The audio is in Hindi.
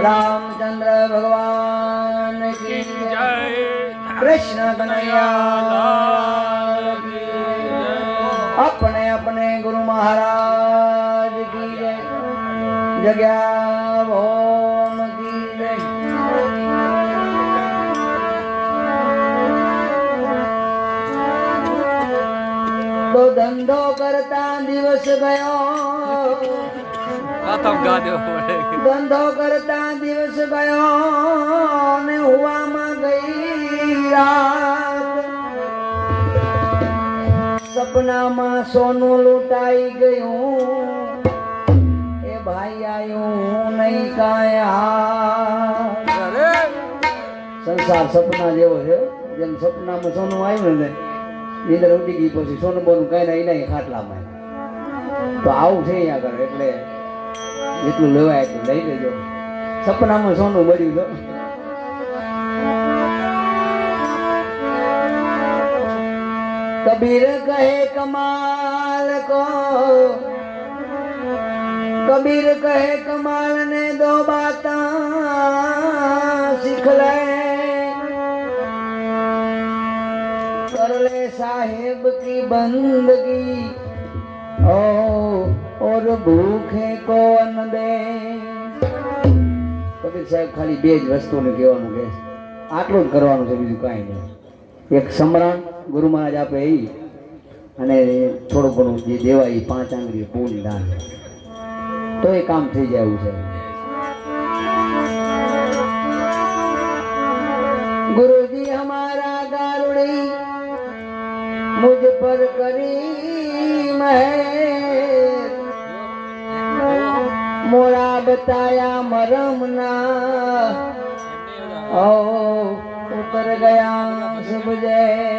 रामचंद्र भगवान की जय। कृष्ण कन्हैया की जय। अपने अपने गुरु महाराज की जय। जग्या ओम की जय। तो धंधो करता दिवस गयो धंधो करता दिवस गयो ने हुआ में गई रात। सपना में सोनू लूटाई गયું ए भाई आयूं नहीं काया। संसार सपना जेवो छे जेम सपना में सोनू आव्યું ने નીંદર ઉડી ગઈ પછી સોનું બોનું કઈ નહીં ખાટલામાં તો આવું છે અહીંયા આગળ એટલે જેટલું લેવાય એટલું લઈ લેજો। સપનામાં સોનું મળ્યું તો कबीर कहे कमाल को कबीर कहे कमाल ने दो बातां सीख ले कर ले साहिब की बंदगी और भूखे को अन्न दे। कबीर साहेब खाली बेज वस्तु ने कहेવાનું કે આટલું જ કરવાનું છે બીજું કાંઈ નહીં। એક સમરણ ગુરુ મહારાજ આપે એ અને થોડું ઘણું જે દેવાય એ 5 આંગળી પૂર્ણ દાન તો એ કામ થઈ જાય એવું છે। गुरुजी हमारा गारुड़ी मुझ पर करी मेहर मोरा बताया मरम ना ओ उतर गया सब जय।